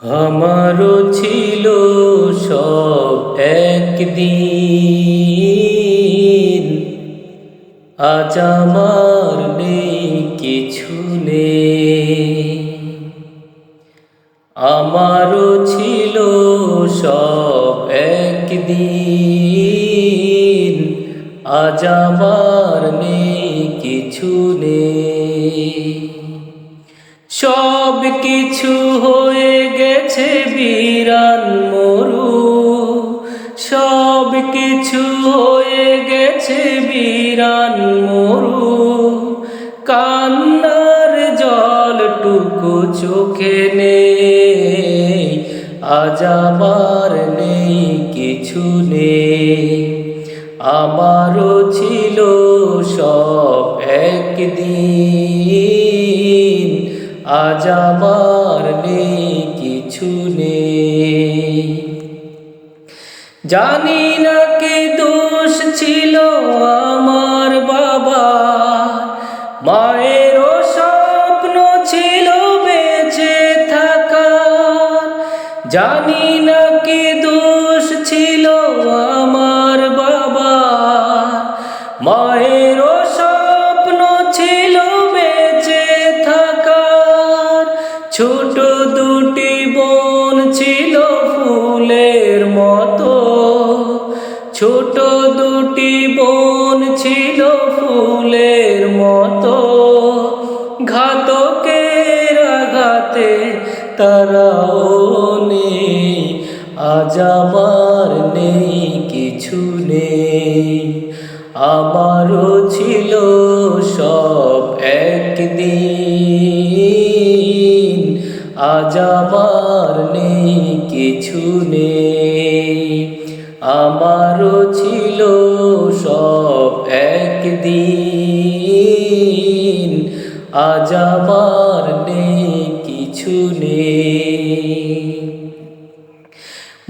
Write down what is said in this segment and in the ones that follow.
আমারও ছিল সব একদিন, আজ আমার নেই কিছু নেই। আমারও ছিল সব একদিন, আজ আমার নেই কিছু নেই। সব কিছু হয়ে গেছে বিরান মরু, সব কিছু হয়ে গেছে বিরান মরু। কান্নার জলটুকু চোখে নেই, আজ আমার নেই কিছু নেই। আমারও ছিল সব একদিন, আজ আমার নেই কিছু নেই। জানি না কি দোষ ছিল আমার বাবা, মায়েরও স্বপ্ন ছিল বেঁচে থাকার। জানি না কি দোষ ছিল আমার বাবা, মায়েরও স্বপ্ন ছিল বেঁচে থাকার। ছোট দুটি বোন ছিল ফুলের মতো, ছোট দুটি বোন ছিল ফুলের মতো। ঘাতকের আঘাতে তারাও নেই, আজ আমার নেই কিছু নেই। আমারও ছিল সব একদিন, আজ আমার নেই কিছু নেই। আমারও ছিল সব একদিন, আজ আমার নেই কিছু নেই।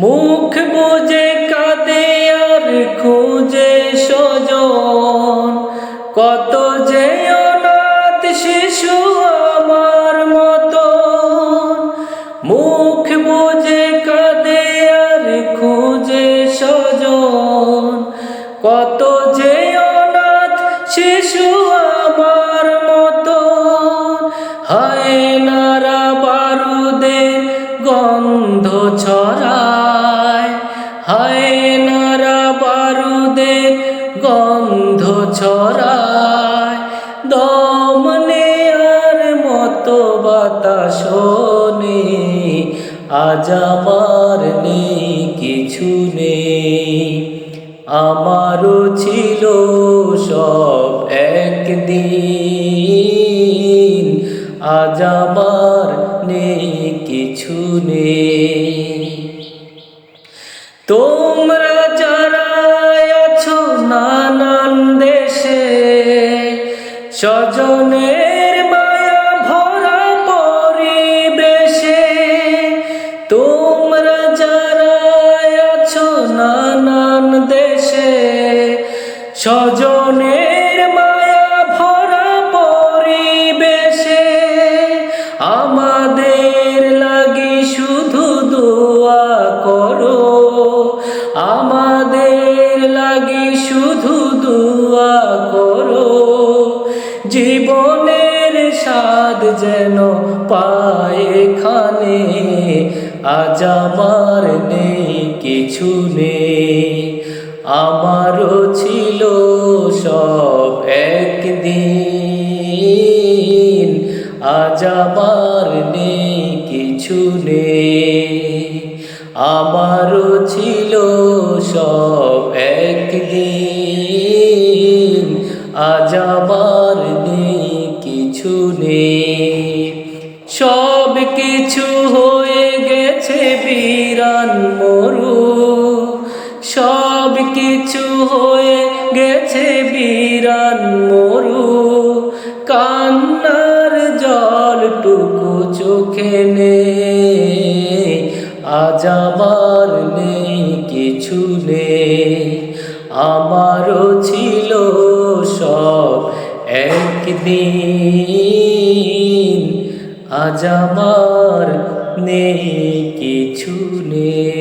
মুখ বুজে কাঁদে আর খুঁজে স্বজন, কত যে অনাথ শিশু আমার মতো। মুখ বুজে কাঁদে আর খুঁজে স্বজন, কত যে অনাথ শিশু আমার মতো। হায়নারা বারুদের গন্ধ ছড়ায়, হায়নারা বারুদের গন্ধ ছড়ায়। দম নেয়ার মতো বাতাস নেই, আজ আমার নেই কিছু নেই। আমারও ছিল সব একদিন, আজ আমার নেই কিছু নেই। তোমরা যারা আছো নানান দেশে, স্বজনের মায়া ভরা পরিবেশে। তোমরা যারা আছো নানান দেশে, স্বজনের মায়া ভরা পরিবেশে। আমাদের লাগি শুধু দোয়া করো, আমাদের লাগি শুধু দোয়া করো। জীবনের স্বাদ যেন পায় এখানে, আজ আমার নেই কিছু নেই। আমারও ছিল সব একদিন, আজ আমার নেই কিছু নেই। আমারও ছিল সব একদিন, আজ আমার নেই কিছু নেই। সব কিছু হয়ে গেছে বিরান মরু, সব কিছু হয়ে গেছে বিরান মরু। কান্নার জলটুকু চোখে নেই, আজ আমার নেই কিছু নেই। আমারও ছিল সব একদিন, আজ আমার নেই কিছু নেই।